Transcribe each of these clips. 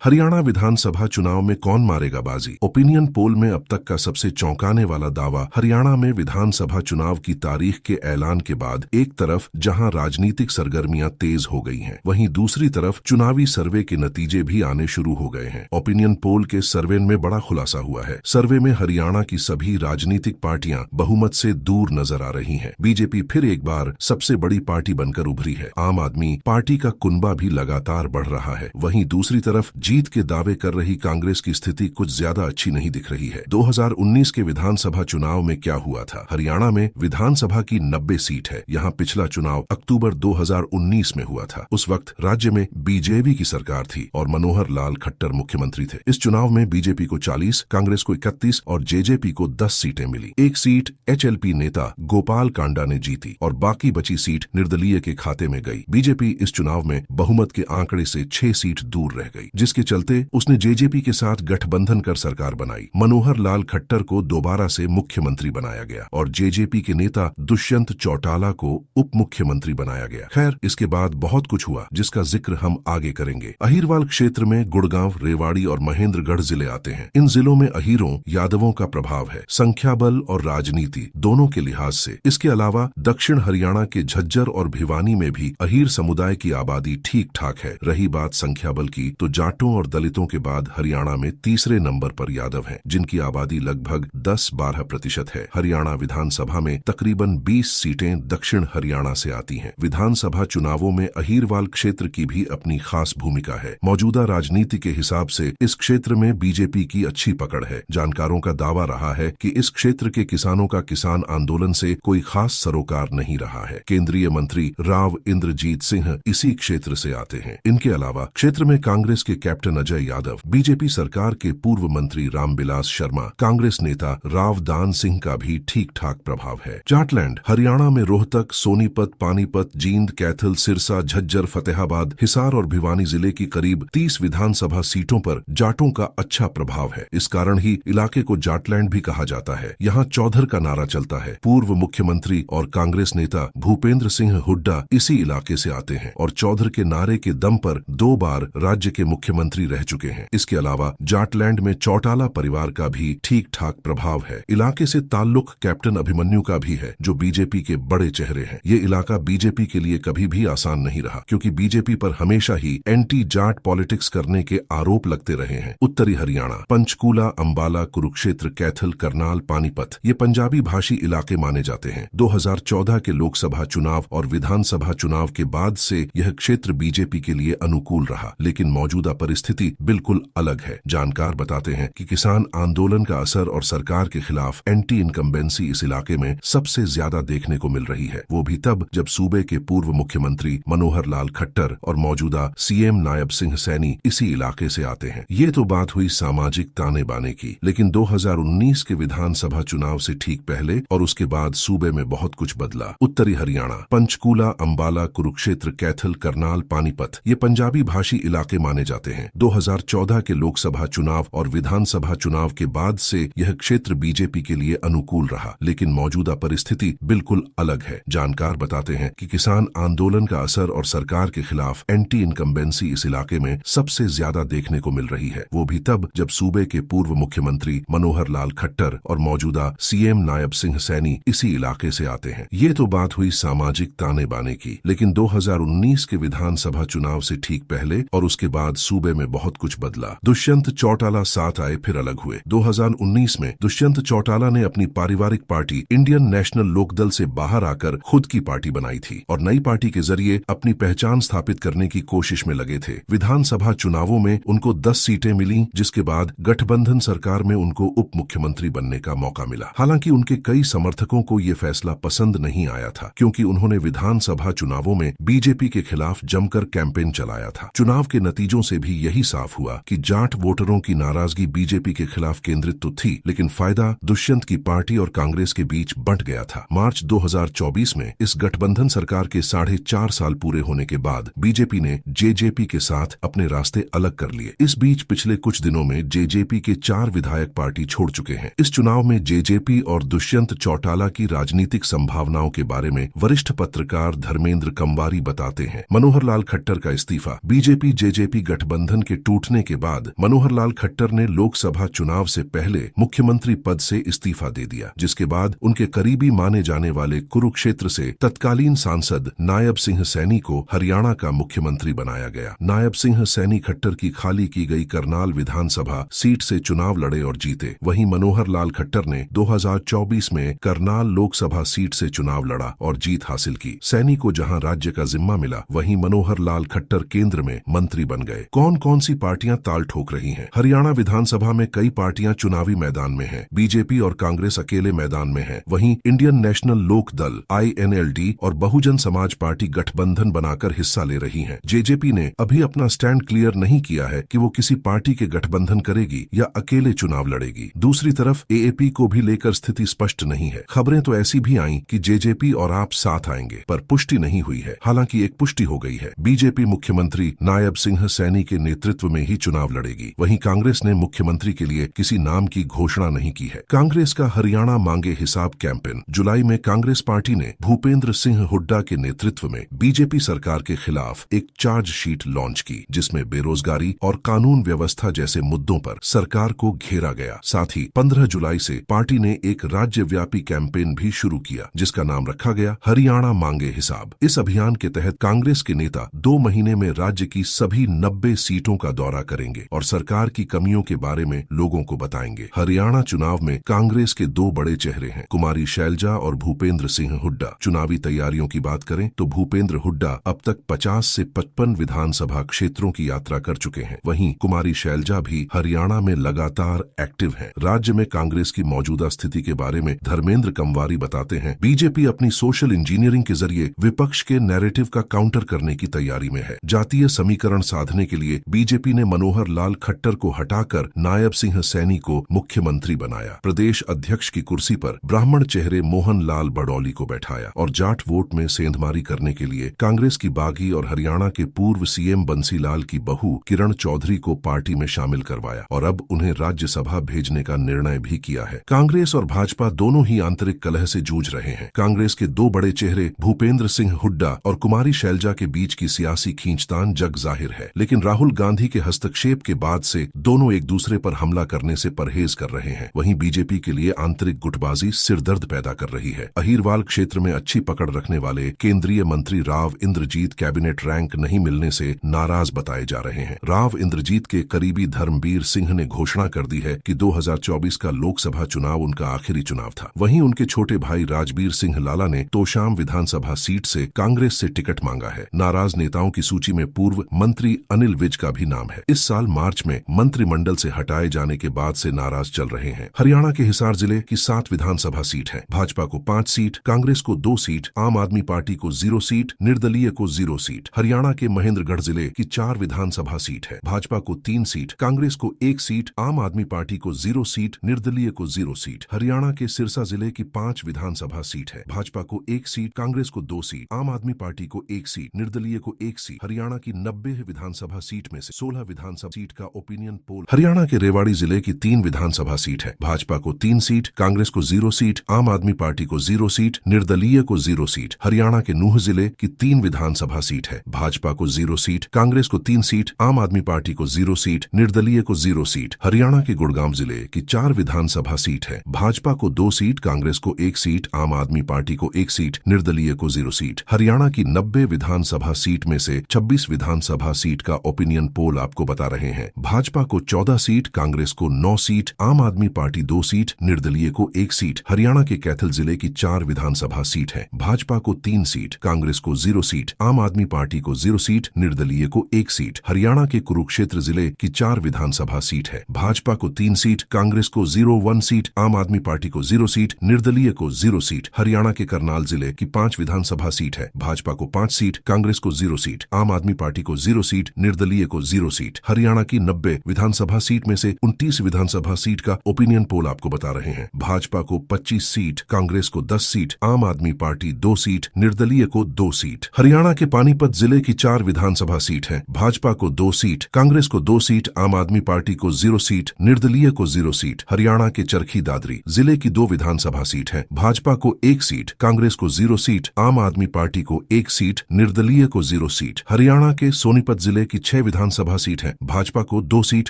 हरियाणा विधानसभा चुनाव में कौन मारेगा बाजी? ओपिनियन पोल में अब तक का सबसे चौंकाने वाला दावा हरियाणा में विधानसभा चुनाव की तारीख के ऐलान के बाद एक तरफ जहां राजनीतिक सरगर्मियां तेज हो गई हैं, वहीं दूसरी तरफ चुनावी सर्वे के नतीजे भी आने शुरू हो गए हैं। ओपिनियन पोल के सर्वे में बड़ा खुलासा हुआ है। सर्वे में हरियाणा की सभी राजनीतिक पार्टियां बहुमत से दूर नजर आ रही हैं। बीजेपी फिर एक बार सबसे बड़ी पार्टी बनकर उभरी है। आम आदमी पार्टी का कुनबा भी लगातार बढ़ रहा है। वहीं दूसरी तरफ जीत के दावे कर रही कांग्रेस की स्थिति कुछ ज्यादा अच्छी नहीं दिख रही है। 2019 के विधानसभा चुनाव में क्या हुआ था? हरियाणा में विधानसभा की 90 सीट है। यहाँ पिछला चुनाव अक्टूबर 2019 में हुआ था। उस वक्त राज्य में बीजेपी की सरकार थी और मनोहर लाल खट्टर मुख्यमंत्री थे। इस चुनाव में बीजेपी को 40, कांग्रेस को 31 और जेजेपी को 10 सीटें मिली। एक सीट एचएलपी नेता गोपाल कांडा ने जीती और बाकी बची सीट निर्दलीय के खाते में गई। बीजेपी इस चुनाव में बहुमत के आंकड़े से 6 सीट दूर रह गई, जिसके चलते उसने जेजेपी के साथ गठबंधन कर सरकार बनाई। मनोहर लाल खट्टर को दोबारा से मुख्यमंत्री बनाया गया और जेजेपी के नेता दुष्यंत चौटाला को उप मुख्यमंत्री बनाया गया। खैर, इसके बाद बहुत कुछ हुआ जिसका जिक्र हम आगे करेंगे। अहीरवाल क्षेत्र में गुड़गांव, रेवाड़ी और महेंद्रगढ़ जिले आते हैं। इन जिलों में अहीरों, यादवों का प्रभाव है, संख्या बल और राजनीति दोनों के लिहाज से। इसके अलावा दक्षिण हरियाणा के झज्जर और भिवानी में भी अहीर समुदाय की आबादी ठीक ठाक है। रही बात संख्या बल की, तो जाटों और दलितों के बाद हरियाणा में तीसरे नंबर पर यादव हैं, जिनकी आबादी लगभग 10-12% है। हरियाणा विधानसभा में तकरीबन 20 सीटें दक्षिण हरियाणा से आती हैं। विधानसभा चुनावों में अहीरवाल क्षेत्र की भी अपनी खास भूमिका है। मौजूदा राजनीति के हिसाब से इस क्षेत्र में बीजेपी की अच्छी पकड़ है। जानकारों का दावा रहा है कि इस क्षेत्र के किसानों का किसान आंदोलन से कोई खास सरोकार नहीं रहा है। केंद्रीय मंत्री राव इंद्रजीत सिंह इसी क्षेत्र से आते हैं। इनके अलावा क्षेत्र में कांग्रेस के कैप्टन अजय यादव, बीजेपी सरकार के पूर्व मंत्री रामबिलास शर्मा, कांग्रेस नेता राव दान सिंह का भी ठीक ठाक प्रभाव है। जाटलैंड हरियाणा में रोहतक, सोनीपत, पानीपत, जींद, कैथल, सिरसा, झज्जर, फतेहाबाद, हिसार और भिवानी जिले की करीब 30 विधानसभा सीटों पर जाटों का अच्छा प्रभाव है। इस कारण ही इलाके को जाटलैंड भी कहा जाता है। यहाँ चौधर का नारा चलता है। पूर्व मुख्यमंत्री और कांग्रेस नेता भूपेंद्र सिंह हुड्डा इसी इलाके से आते हैं और चौधर के नारे के दम पर 2 बार राज्य के मुख्यमंत्री रह चुके हैं। इसके अलावा जाटलैंड में चौटाला परिवार का भी ठीक ठाक प्रभाव है। इलाके से ताल्लुक कैप्टन अभिमन्यु का भी है, जो बीजेपी के बड़े चेहरे हैं। ये इलाका बीजेपी के लिए कभी भी आसान नहीं रहा, क्योंकि बीजेपी पर हमेशा ही एंटी जाट पॉलिटिक्स करने के आरोप लगते रहे हैं। उत्तरी हरियाणा, पंचकूला, अंबाला, कुरुक्षेत्र, कैथल, करनाल, पानीपत ये पंजाबी भाषी इलाके माने जाते हैं। 2014 के लोकसभा चुनाव और विधानसभा चुनाव के बाद से यह क्षेत्र बीजेपी के लिए अनुकूल रहा, लेकिन मौजूदा परिस्थिति बिल्कुल अलग है। जानकार बताते हैं कि किसान आंदोलन का असर और सरकार के खिलाफ एंटी इनकम्बेंसी इस इलाके में सबसे ज्यादा देखने को मिल रही है। वो भी तब जब सूबे के पूर्व मुख्यमंत्री मनोहर लाल खट्टर और मौजूदा सीएम नायब सिंह सैनी इसी इलाके से आते हैं। ये तो बात हुई सामाजिक ताने बाने की, लेकिन 2019 के विधानसभा चुनाव से ठीक पहले और उसके बाद सूबे में बहुत कुछ बदला। उत्तरी हरियाणा, पंचकूला, अंबाला, कुरुक्षेत्र, कैथल, करनाल, पानीपत ये पंजाबी भाषी इलाके माने जाते हैं। 2014 के लोकसभा चुनाव और विधानसभा चुनाव के बाद से यह क्षेत्र बीजेपी के लिए अनुकूल रहा, लेकिन मौजूदा परिस्थिति बिल्कुल अलग है। जानकार बताते हैं कि किसान आंदोलन का असर और सरकार के खिलाफ एंटी इनकम्बेंसी इस इलाके में सबसे ज्यादा देखने को मिल रही है। वो भी तब जब सूबे के पूर्व मुख्यमंत्री मनोहर लाल खट्टर और मौजूदा सीएम नायब सिंह सैनी इसी इलाके से आते हैं। ये तो बात हुई सामाजिक ताने बाने की, लेकिन 2019 के विधानसभा चुनाव से ठीक पहले और उसके बाद सूबे में बहुत कुछ बदला। दुष्यंत चौटाला साथ आए फिर अलग हुए। 2019 में दुष्यंत चौटाला ने अपनी पारिवारिक पार्टी इंडियन नेशनल लोकदल से बाहर आकर खुद की पार्टी बनाई थी और नई पार्टी के जरिए अपनी पहचान स्थापित करने की कोशिश में लगे थे। विधानसभा चुनावों में उनको 10 सीटें मिली, जिसके बाद गठबंधन सरकार में उनको उप मुख्यमंत्री बनने का मौका मिला। हालांकि उनके कई समर्थकों को ये फैसला पसंद नहीं आया था, क्योंकि उन्होंने विधानसभा चुनावों में बीजेपी के खिलाफ जमकर कैंपेन चलाया था। चुनाव के नतीजों से भी यही साफ हुआ कि जाट वोटरों की नाराजगी बीजेपी के खिलाफ केंद्रित तो थी, लेकिन फायदा दुष्यंत की पार्टी और कांग्रेस के बीच बंट गया था। मार्च 2024 में इस गठबंधन सरकार के 4.5 साल पूरे होने के बाद बीजेपी ने जेजेपी के साथ अपने रास्ते अलग कर लिए। इस बीच पिछले कुछ दिनों में जेजेपी के 4 विधायक पार्टी छोड़ चुके हैं। इस चुनाव में जेजेपी और दुष्यंत चौटाला की राजनीतिक संभावनाओं के बारे में वरिष्ठ पत्रकार धर्मेंद्र कंवारी बताते हैं। मनोहर लाल खट्टर का इस्तीफा, बीजेपी जेजेपी गठबंधन गठबंधन के टूटने के बाद मनोहर लाल खट्टर ने लोकसभा चुनाव से पहले मुख्यमंत्री पद से इस्तीफा दे दिया, जिसके बाद उनके करीबी माने जाने वाले कुरुक्षेत्र से तत्कालीन सांसद नायब सिंह सैनी को हरियाणा का मुख्यमंत्री बनाया गया। नायब सिंह सैनी खट्टर की खाली की गई करनाल विधानसभा सीट से चुनाव लड़े और जीते। वहीं मनोहर लाल खट्टर ने 2024 में करनाल लोकसभा सीट से चुनाव लड़ा और जीत हासिल की। सैनी को जहां राज्य का जिम्मा मिला, वहीं मनोहर लाल खट्टर केंद्र में मंत्री बन गए। कौन कौन सी पार्टियां ताल ठोक रही हैं? हरियाणा विधानसभा में कई पार्टियां चुनावी मैदान में हैं। बीजेपी और कांग्रेस अकेले मैदान में हैं। वहीं इंडियन नेशनल लोक दल INLD और बहुजन समाज पार्टी गठबंधन बनाकर हिस्सा ले रही हैं। जेजेपी ने अभी अपना स्टैंड क्लियर नहीं किया है कि वो किसी पार्टी के गठबंधन करेगी या अकेले चुनाव लड़ेगी। दूसरी तरफ AAP को भी लेकर स्थिति स्पष्ट नहीं है। खबरें तो ऐसी भी आईं कि जेजेपी और आप साथ आएंगे, पर पुष्टि नहीं हुई है। हालांकि एक पुष्टि हो गई है, बीजेपी मुख्यमंत्री नायब सिंह सैनी के नेतृत्व में ही चुनाव लड़ेगी। वहीं कांग्रेस ने मुख्यमंत्री के लिए किसी नाम की घोषणा नहीं की है। कांग्रेस का हरियाणा मांगे हिसाब कैंपेन। जुलाई में कांग्रेस पार्टी ने भूपेंद्र सिंह हुड्डा के नेतृत्व में बीजेपी सरकार के खिलाफ एक चार्जशीट लॉन्च की, जिसमें बेरोजगारी और कानून व्यवस्था जैसे मुद्दों पर सरकार को घेरा गया। साथ ही 15 जुलाई से पार्टी ने एक राज्यव्यापी कैंपेन भी शुरू किया, जिसका नाम रखा गया हरियाणा मांगे हिसाब। इस अभियान के तहत कांग्रेस के नेता 2 महीने में राज्य की सभी 90 सीटों का दौरा करेंगे और सरकार की कमियों के बारे में लोगों को बताएंगे। हरियाणा चुनाव में कांग्रेस के 2 बड़े चेहरे हैं, कुमारी शैलजा और भूपेंद्र सिंह हुड्डा। चुनावी तैयारियों की बात करें तो भूपेंद्र हुड्डा अब तक 50 से 55 विधानसभा क्षेत्रों की यात्रा कर चुके हैं। वहीं कुमारी शैलजा भी हरियाणा में लगातार एक्टिव हैं। राज्य में कांग्रेस की मौजूदा स्थिति के बारे में धर्मेंद्र कंवारी बताते हैं, बीजेपी अपनी सोशल इंजीनियरिंग के जरिए विपक्ष के नैरेटिव का काउंटर करने की तैयारी में है। जातीय समीकरण साधने के लिए बीजेपी ने मनोहर लाल खट्टर को हटाकर नायब सिंह सैनी को मुख्यमंत्री बनाया। प्रदेश अध्यक्ष की कुर्सी पर ब्राह्मण चेहरे मोहन लाल बड़ौली को बैठाया और जाट वोट में सेंधमारी करने के लिए कांग्रेस की बागी और हरियाणा के पूर्व CM बंसीलाल की बहू किरण चौधरी को पार्टी में शामिल करवाया और अब उन्हें राज्यसभा भेजने का निर्णय भी किया है। कांग्रेस और भाजपा दोनों ही आंतरिक कलह से जूझ रहे हैं। कांग्रेस के 2 बड़े चेहरे भूपेंद्र सिंह हुड्डा और कुमारी शैलजा के बीच की सियासी खींचतान जग जाहिर है, लेकिन राहुल गांधी के हस्तक्षेप के बाद से दोनों एक दूसरे पर हमला करने से परहेज कर रहे हैं। वहीं बीजेपी के लिए आंतरिक गुटबाजी सिरदर्द पैदा कर रही है। अहीरवाल क्षेत्र में अच्छी पकड़ रखने वाले केंद्रीय मंत्री राव इंद्रजीत कैबिनेट रैंक नहीं मिलने से नाराज बताए जा रहे हैं। राव इंद्रजीत के करीबी धर्मबीर सिंह ने घोषणा कर दी है कि 2024 का लोकसभा चुनाव उनका आखिरी चुनाव था। वहीं उनके छोटे भाई राजबीर सिंह लाला ने तोशाम विधानसभा सीट से कांग्रेस से टिकट मांगा है। नाराज नेताओं की सूची में पूर्व मंत्री अनिल विज का भी नाम है। इस साल मार्च में मंत्रिमंडल से हटाए जाने के बाद से नाराज चल रहे हैं। हरियाणा के हिसार जिले की 7 विधानसभा सीट है। भाजपा को 5 सीट, कांग्रेस को 2 सीट, आम आदमी पार्टी को 0 सीट, निर्दलीय को 0 सीट। हरियाणा के महेंद्रगढ़ जिले की 4 विधानसभा सीट है। भाजपा को 3 सीट, कांग्रेस को 1 सीट, आम आदमी पार्टी को 0 सीट, निर्दलीय को 0 सीट। हरियाणा के सिरसा जिले की 5 विधानसभा सीट है। भाजपा को 1 सीट, कांग्रेस को 2 सीट, आम आदमी पार्टी को 1 सीट, निर्दलीय को 1 सीट। हरियाणा की 90 विधानसभा सीट में से 16 विधानसभा सीट का ओपिनियन पोल। हरियाणा के रेवाड़ी जिले की 3 विधानसभा सीट है। भाजपा को 3 सीट, कांग्रेस को 0 सीट, आम आदमी पार्टी को 0 सीट, निर्दलीय को 0 सीट। हरियाणा के नूह जिले की 3 विधानसभा सीट है। भाजपा को 0 सीट, कांग्रेस को 3 सीट, आम आदमी पार्टी को 0 सीट, निर्दलीय को 0 सीट। हरियाणा के गुड़गांव जिले की 4 विधानसभा सीट है। भाजपा को 2 सीट, कांग्रेस को 1 सीट, आम आदमी पार्टी को 1 सीट, निर्दलीय को 0 सीट। हरियाणा की 90 विधानसभा सीट में से 26 विधानसभा सीट का ओपिनियन पोल आपको बता रहे हैं। भाजपा को 14 सीट, कांग्रेस को 9 सीट, आम आदमी पार्टी 2 सीट, निर्दलीय को 1 सीट। हरियाणा के कैथल जिले की 4 विधानसभा सीट है। भाजपा को 3 सीट, कांग्रेस को 0 सीट, आम आदमी पार्टी को 0 सीट, निर्दलीय को 1 सीट। हरियाणा के कुरुक्षेत्र जिले की 4 विधानसभा सीट है। भाजपा को 3 सीट, कांग्रेस को 1 सीट, आम आदमी पार्टी को 0 सीट, निर्दलीय को 0 सीट। हरियाणा के करनाल जिले की 5 विधानसभा सीट है। भाजपा को 5 सीट, कांग्रेस को 0 सीट, आम आदमी पार्टी को 0 सीट, निर्दलीय को 0 सीट। हरियाणा की 90 विधानसभा सीट में से 29 विधानसभा सीट का ओपिनियन पोल आपको बता रहे हैं। भाजपा को 25 सीट, कांग्रेस को 10 सीट, आम आदमी पार्टी 2 सीट, निर्दलीय को 2 सीट। हरियाणा के पानीपत जिले की 4 विधानसभा सीट है। भाजपा को 2 सीट, कांग्रेस को 2 सीट, आम आदमी पार्टी को 0 सीट, निर्दलीय को 0 सीट। हरियाणा के चरखी दादरी जिले की 2 विधानसभा सीट है। भाजपा को 1 सीट, कांग्रेस को 0 सीट, आम आदमी पार्टी को 1 सीट, निर्दलीय को 0 सीट। हरियाणा के सोनीपत जिले की 6 विधान विधानसभा सीट हैं। भाजपा को 2 सीट,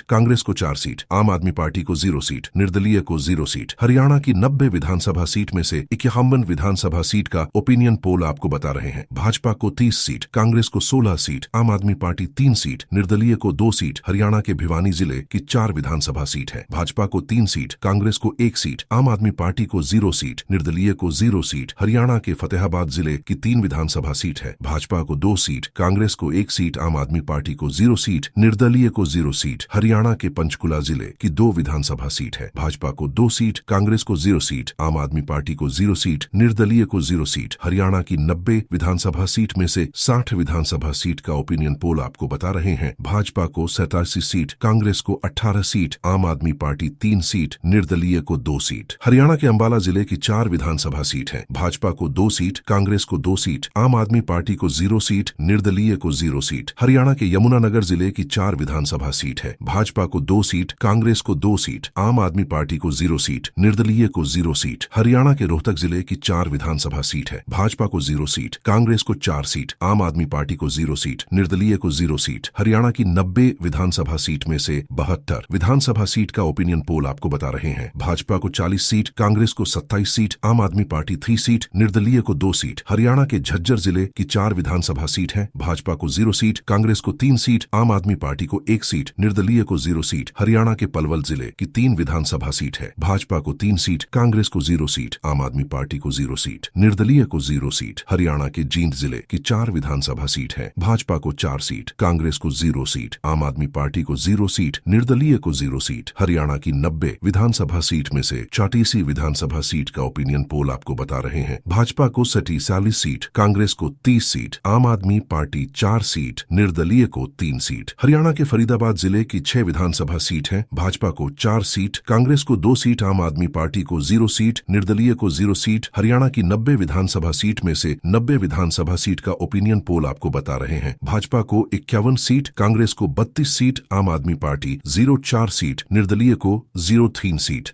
कांग्रेस को 4 सीट, आम आदमी पार्टी को 0 सीट, निर्दलीय को 0 सीट। हरियाणा की 90 विधानसभा सीट में से 51 विधानसभा सीट का ओपिनियन पोल आपको बता रहे हैं। भाजपा को 30 सीट, कांग्रेस को 16 सीट, आम आदमी पार्टी 3 सीट, निर्दलीय को 2 सीट। हरियाणा के भिवानी जिले की 4 विधानसभा सीट है। भाजपा को 3 सीट, कांग्रेस को 1 सीट, आम आदमी पार्टी को 0 सीट, निर्दलीय को 0 सीट। हरियाणा के फतेहाबाद जिले की 3 विधानसभा सीट है। भाजपा को 2 सीट, कांग्रेस को 1 सीट, आम आदमी पार्टी को 0 सीट, निर्दलीय को 0 सीट। हरियाणा के पंचकुला जिले की 2 विधानसभा सीट है। भाजपा को 2 सीट, कांग्रेस को 0 सीट, आम आदमी पार्टी को 0 सीट, निर्दलीय को 0 सीट। हरियाणा की 90 विधानसभा सीट में से 60 विधानसभा सीट का ओपिनियन पोल आपको बता रहे हैं। भाजपा को 87 सीट, कांग्रेस को 18 सीट, आम आदमी पार्टी 3 सीट, निर्दलीय को 2 सीट। हरियाणा के अंबाला जिले की 4 विधानसभा सीट है। भाजपा को 2 सीट, कांग्रेस को 2 सीट, आम आदमी पार्टी को 0 सीट, निर्दलीय को 0 सीट। हरियाणा के यमुनानगर जिले की 4 विधानसभा सीट है। भाजपा को 2 सीट, कांग्रेस को 2 सीट, आम आदमी पार्टी को 0 सीट, निर्दलीय को 0 सीट। हरियाणा के रोहतक जिले की 4 विधानसभा सीट है। भाजपा को 0 सीट, कांग्रेस को 4 सीट, आम आदमी पार्टी को 0 सीट, निर्दलीय को 0 सीट। हरियाणा की 90 विधानसभा सीट में से 72 विधानसभा सीट का ओपिनियन पोल आपको बता रहे हैं। भाजपा को 40 सीट, कांग्रेस को 27 सीट, आम आदमी पार्टी 3 सीट, निर्दलीय को 2 सीट। हरियाणा के झज्जर जिले की 4 विधानसभा सीट है। भाजपा को 0 सीट, कांग्रेस को 3 सीट, आम आदमी पार्टी को 1 सीट, निर्दलीय को 0 सीट। हरियाणा के पलवल जिले की 3 विधानसभा सीट है। भाजपा को 3 सीट, कांग्रेस को 0 सीट, आम आदमी पार्टी को 0 सीट, निर्दलीय को 0 सीट। हरियाणा के जींद जिले की 4 विधानसभा सीट है। भाजपा को 4 सीट, कांग्रेस को 0 सीट, आम आदमी पार्टी को 0 सीट, निर्दलीय को 0 सीट। हरियाणा की 90 विधानसभा सीट में से 34 विधानसभा सीट का ओपिनियन पोल आपको बता रहे हैं। भाजपा को 47 सीट, कांग्रेस को 30 सीट, आम आदमी पार्टी 4 सीट, निर्दलीय को 3 सीट। हरियाणा के फरीदाबाद जिले की 6 विधानसभा सीट है। भाजपा को 4 सीट, कांग्रेस को 2 सीट, आम आदमी पार्टी को 0 सीट, निर्दलीय को 0 सीट। हरियाणा की 90 विधानसभा सीट में से 90 विधानसभा सीट का ओपिनियन पोल आपको बता रहे हैं। भाजपा को 51 सीट, कांग्रेस को 32 सीट, आम आदमी पार्टी 0 4 सीट, निर्दलीय को 0 3 सीट।